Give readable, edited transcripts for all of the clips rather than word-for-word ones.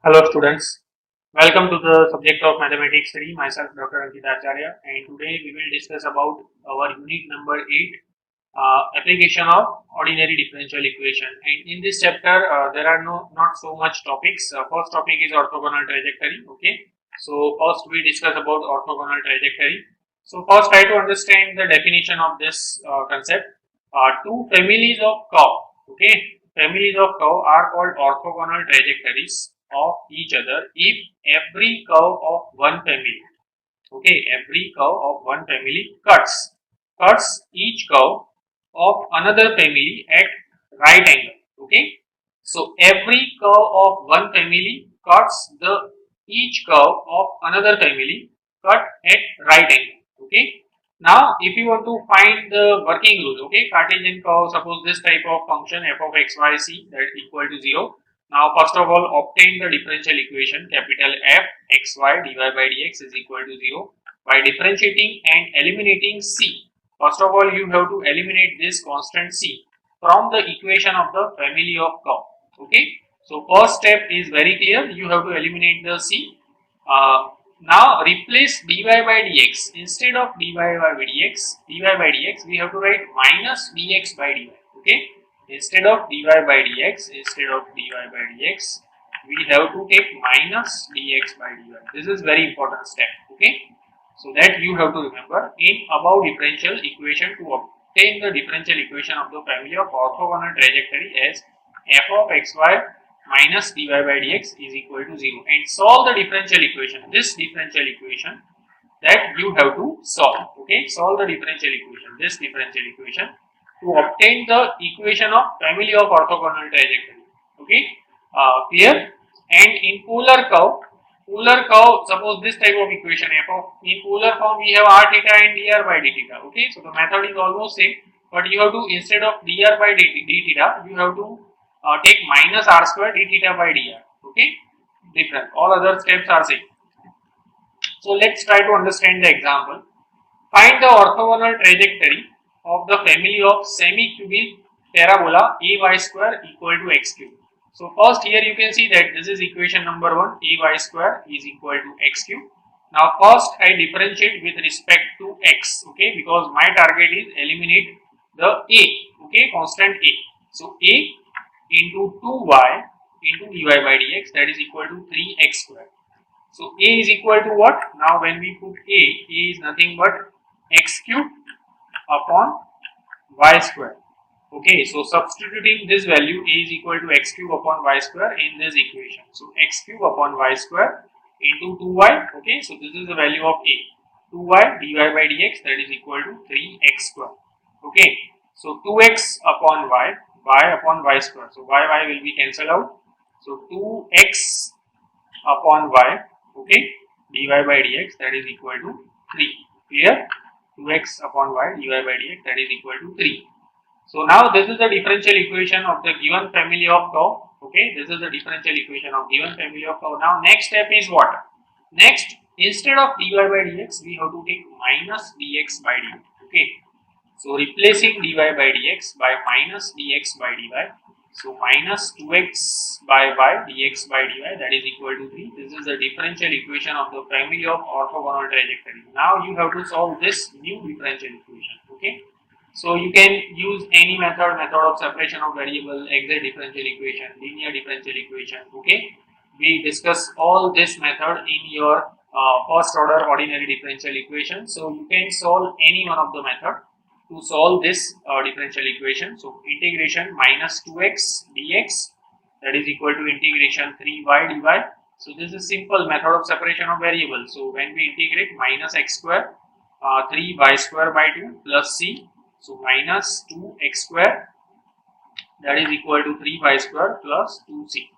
Hello students, welcome to the subject of mathematics 3, myself Dr. Ankit Acharya, and today we will discuss about our unit number 8, application of ordinary differential equation. And in this chapter there are not so much topics. First topic is orthogonal trajectory. Okay, so first we discuss about orthogonal trajectory. So first try to understand the definition of this concept. Two families of curve, okay, families of curve are called orthogonal trajectories of each other if every curve of one family, okay, every curve of one family cuts each curve of another family at right angle. Okay, so every curve of one family cuts the each curve of another family cut at right angle. Okay, now if you want to find the working rules, okay, Cartesian curve, suppose this type of function f of x y c that is equal to 0. Now first of all obtain the differential equation capital F x y dy by dx is equal to 0 by differentiating and eliminating c. First of all you have to eliminate this constant c from the equation of the family of curve. Okay, so first step is very clear, you have to eliminate the c. Now replace dy by dx, instead of dy by dx we have to write minus dx by dy. Okay, instead of dy by dx we have to take minus dx by dy. This is very important step. Okay, so that you have to remember in above differential equation. To obtain the differential equation of the family of orthogonal trajectory as f of xy minus dy by dx is equal to 0 and solve the differential equation, this differential equation that you have to solve. Okay, solve the differential equation, this differential equation to obtain the equation of family of orthogonal trajectory. Okay, clear? And in polar curve, suppose this type of equation f of, in polar form we have r theta and dr by d theta. Okay, so the method is almost same, but you have to, instead of dr by d theta you have to take minus r square d theta by dr. Okay, different, all other steps are same. So let's try to understand the example. Find the orthogonal trajectory of the family of semi-cubic parabola ay square equal to x cube. So first here you can see that this is equation number 1, ay square is equal to x cube. Now first I differentiate with respect to x, okay, because my target is eliminate the a, okay, constant a. So a into 2y into dy by dx, that is equal to 3x square. So a is equal to what? Now when we put a is nothing but x cube upon y square. Okay, so substituting this value, a is equal to x cube upon y square in this equation. So x cube upon y square into 2y. Okay, so this is the value of a, 2y dy by dx, that is equal to 3x square. Okay, so 2x upon y upon y square. So y will be cancelled out. So 2x upon y, okay, dy by dx, that is equal to 3. Clear? 2x upon y dy by dx, that is equal to 3. So now this is the differential equation of the given family of curve. Okay, this is the differential equation of given family of curve. Now next step is what? Next, instead of dy by dx we have to take minus dx by dy. Okay, so replacing dy by dx by minus dx by dy. So minus 2x by y dx by dy, that is equal to 3. This is the differential equation of the family of orthogonal trajectory. Now you have to solve this new differential equation. Okay, so you can use any method of separation of variable, exact differential equation, linear differential equation. Okay, we discuss all this method in your first order ordinary differential equation. So you can solve any one of the method to solve this differential equation. So integration minus 2x dx, that is equal to integration 3y dy. So this is simple method of separation of variables. So when we integrate minus x square 3y square by 2 plus c, so minus 2x square, that is equal to 3y square plus 2c.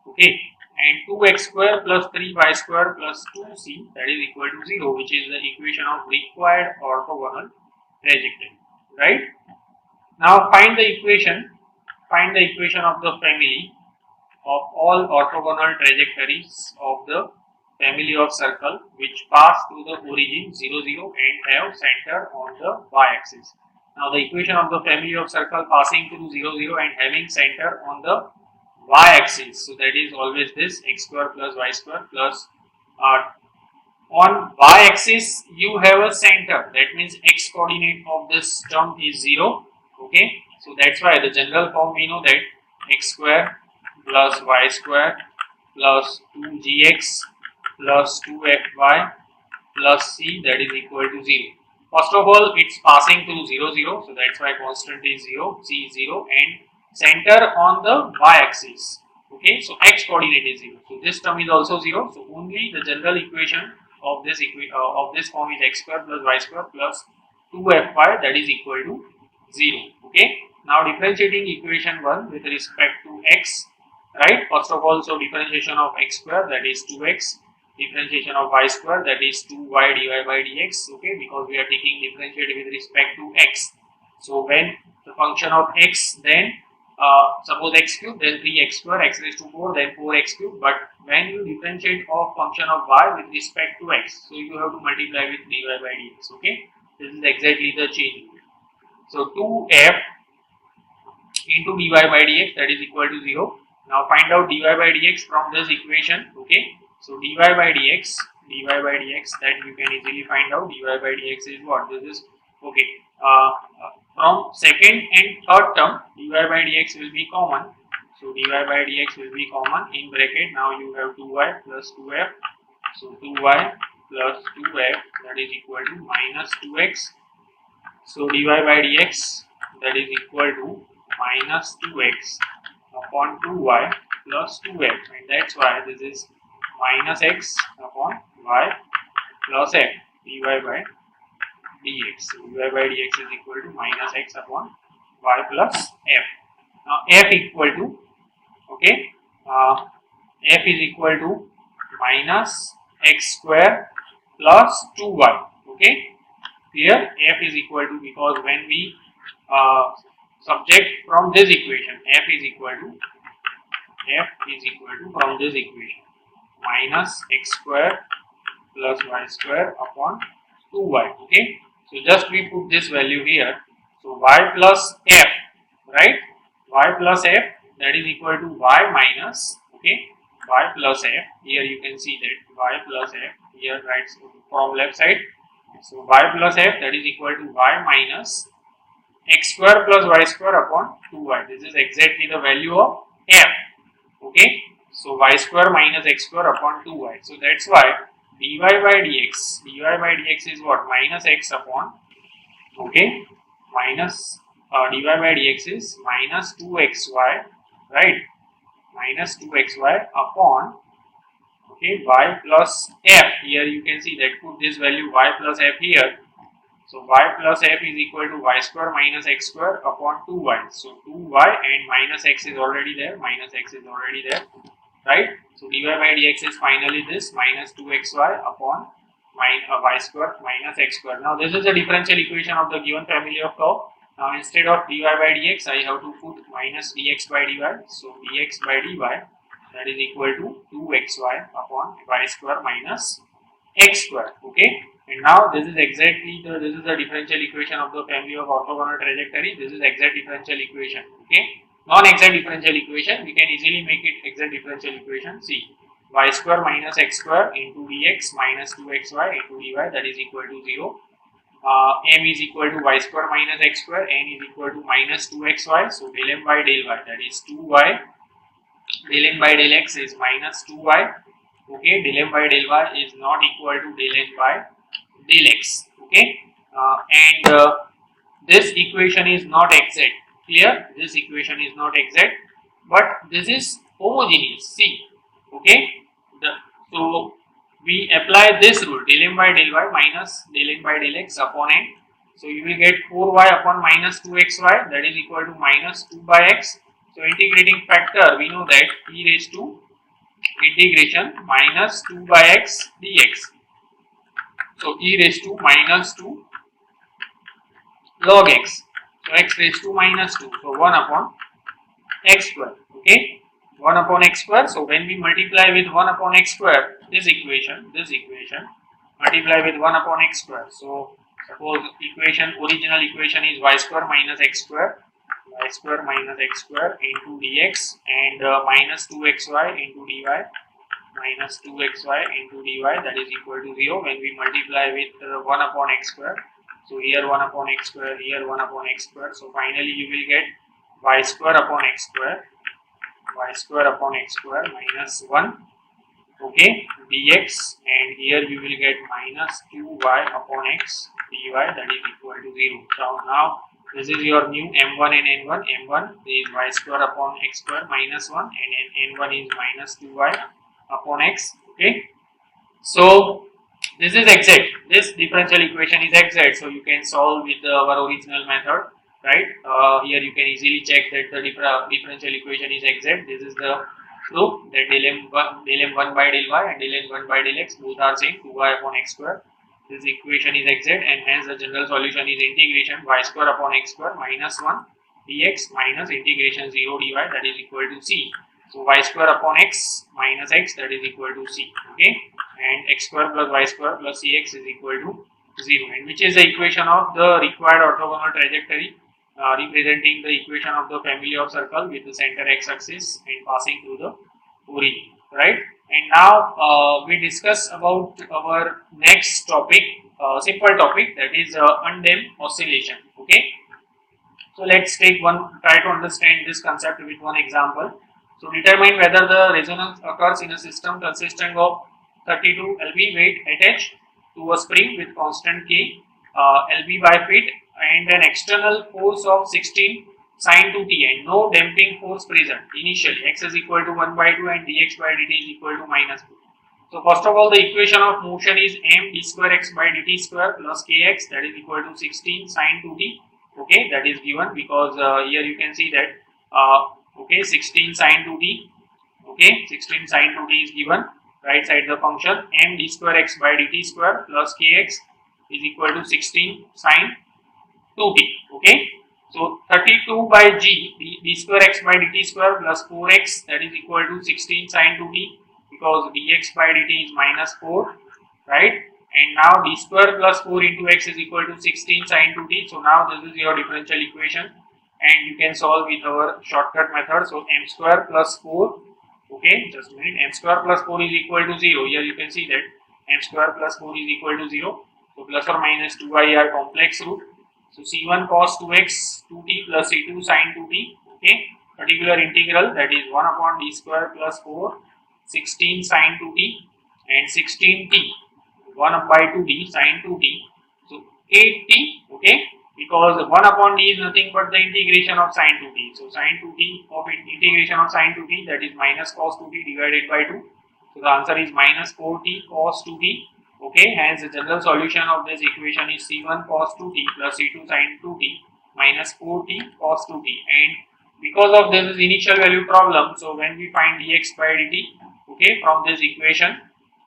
Okay, and 2x square plus 3y square plus 2c, that is equal to 0, which is the equation of required orthogonal trajectory. Right? Now find the equation of the family of all orthogonal trajectories of the family of circle which pass through the origin 0 0 and have center on the y-axis. Now the equation of the family of circle passing through 0 0 and having center on the y axis. So that is always this x square plus y square plus on y axis you have a center, that means x coordinate of this term is 0. Okay, so that's why the general form we know that x square plus y square plus 2gx plus 2fy plus c, that is equal to 0. First of all, it's passing through 0 0, so that's why constant is 0, c is 0, and center on the y axis. Okay, so x coordinate is 0, so this term is also 0. So only the general equation of this form is x square plus y square plus 2fy, that is equal to 0. Okay, now differentiating equation 1 with respect to x, right? First of all, so differentiation of x square, that is 2x, differentiation of y square, that is 2y dy by dx. Okay, because we are taking differentiate with respect to x. So when the function of x, then suppose x cube, then 3x square, x raised to 4, then 4x cube. But when you differentiate of function of y with respect to x, so you have to multiply with dy by dx. Okay, this is exactly the change. So 2f into dy by dx, that is equal to 0. Now find out dy by dx from this equation. Okay, so dy by dx, that you can easily find out. Dy by dx is what? This is okay. From second and third term, dy by dx will be common. So dy by dx will be common in bracket. Now you have 2y plus 2f. So 2y plus 2f, that is equal to minus 2x. So dy by dx, that is equal to minus 2x upon 2y plus 2f, and that's why this is minus x upon y plus f dy by dx. So dy by dx is equal to minus x upon y plus f. Now f equal to, okay, f is equal to minus x square plus 2y. Okay, here f is equal to, because when we subject from this equation, f is equal to from this equation minus x square plus y square upon 2y. Okay, so just we put this value here. So y plus f, right? Y plus f, that is equal to y minus, okay, y plus f. Here you can see that y plus f here, right, so from left side. So y plus f, that is equal to y minus x square plus y square upon 2y. This is exactly the value of f. Okay, so y square minus x square upon 2y. So that's why dy by dx is what? Minus x upon, okay, minus dy by dx is minus 2xy, right? Minus 2xy upon, okay, y plus f. Here you can see that put this value y plus f here. So y plus f is equal to y square minus x square upon 2y. So 2y and minus x is already there. Right? So dy by dx is finally this minus 2xy upon y square minus x square. Now this is a differential equation of the given family of curve. Now instead of dy by dx, I have to put minus dx by dy. So dx by dy, that is equal to 2xy upon y square minus x square. Okay, and now this is exactly this is the differential equation of the family of orthogonal trajectory. This is exact differential equation. Okay, non-exact differential equation, we can easily make it exact differential equation. See, y square minus x square into dx minus 2xy into dy, that is equal to 0. M is equal to y square minus x square, n is equal to minus 2xy. So del m by del y, that is 2y. Del m by del x is minus 2y. Okay, del m by del y is not equal to del n by del x. Okay, and this equation is not exact. Clear? This equation is not exact, but this is homogeneous. See, okay. So we apply this rule, del m by del y minus del n by del x upon n. So you will get 4y upon minus 2xy, that is equal to minus 2 by x. So integrating factor, we know that e raised to integration minus 2 by x dx. So e raised to minus 2 log x. So x raised to minus 2. So 1 upon x square. Okay, 1 upon x square. So when we multiply with 1 upon x square, this equation multiply with 1 upon x square. So suppose original equation is y square minus x square. y square minus x square into dx and minus 2xy into dy minus 2xy into dy that is equal to 0 when we multiply with 1 upon x square. So here 1 upon x square, here 1 upon x square. So finally you will get y square upon x square minus 1, okay, dx, and here you will get minus 2y upon x dy that is equal to 0. So now this is your new m1 and n1. m1 is y square upon x square minus 1 and n1 is minus 2y upon x, okay. So this is exact, this differential equation is exact, so you can solve with our original method, right? Here you can easily check that the differential equation is exact. This is the proof that del m1 by del y and del n1 by del x both are same, 2y upon x square. This equation is exact and hence the general solution is integration y square upon x square minus 1 dx minus integration 0 dy that is equal to c. So y square upon x minus x that is equal to c, okay, and x square plus y square plus cx is equal to 0, and which is the equation of the required orthogonal trajectory representing the equation of the family of circle with the center x-axis and passing through the origin, right? And now we discuss about our next topic, simple topic, that is undamped oscillation, okay. So let's try to understand this concept with one example. So determine whether the resonance occurs in a system consisting of 32 lb weight attached to a spring with constant k, lb by feet, and an external force of 16 sin 2t and no damping force present initially. X is equal to 1 by 2 and dx by dt is equal to minus 2. So first of all, the equation of motion is m d square x by dt square plus kx that is equal to 16 sin 2t, okay, that is given because here you can see that okay, 16 sin 2t, okay, 16 sin 2t is given, right side the function m d square x by dt square plus kx is equal to 16 sin 2t, okay. So 32 by g d square x by dt square plus 4x that is equal to 16 sin 2t because dx by dt is minus 4, right, and now d square plus 4 into x is equal to 16 sin 2t. So now this is your differential equation and you can solve with our shortcut method. So m square plus 4, okay, just a minute, m square plus 4 is equal to 0. Here you can see that m square plus 4 is equal to 0. So plus or minus 2y are complex root. So c1 cos 2x 2t plus c2 sin 2t, okay, particular integral that is 1 upon d square plus 4 16 sin 2t and 16t 1 by 2d sin 2t, so 8t, okay, because 1 upon d is nothing but the integration of sin 2t. So sin 2t of integration of sin 2t that is minus cos 2t divided by 2. So the answer is minus 4t cos 2t, okay, hence the general solution of this equation is c1 cos 2t plus c2 sin 2t minus 4t cos 2t, and because of this is initial value problem, so when we find dx by dt, okay, from this equation,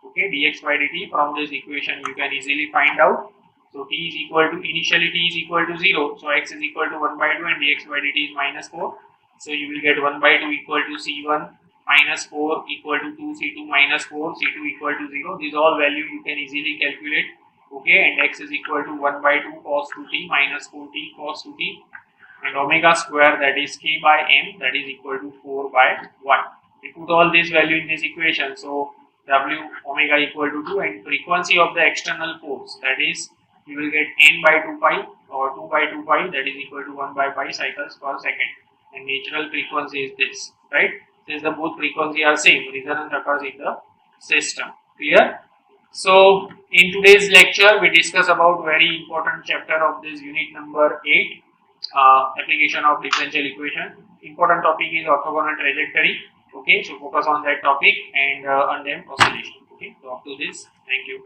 okay, dx by dt from this equation you can easily find out. So t is equal to, initially t is equal to 0, so x is equal to 1 by 2 and dx by dt is minus 4. So you will get 1 by 2 equal to c1 minus 4 equal to 2, c2 minus 4, c2 equal to 0. These all value you can easily calculate, okay, and x is equal to 1 by 2 cos 2t minus 4t cos 2t and omega square that is k by m that is equal to 4 by 1. We put all this value in this equation, so w omega equal to 2 and frequency of the external force that is you will get n by 2 pi or 2 by 2 pi that is equal to 1 by pi cycles per second, and natural frequency is this, right? Since the both frequency are same, resonance occurs in the system. Clear? So in today's lecture we discuss about very important chapter of this unit number 8, application of differential equation. Important topic is orthogonal trajectory, okay, so focus on that topic and undamped oscillation, okay. So up to this, thank you.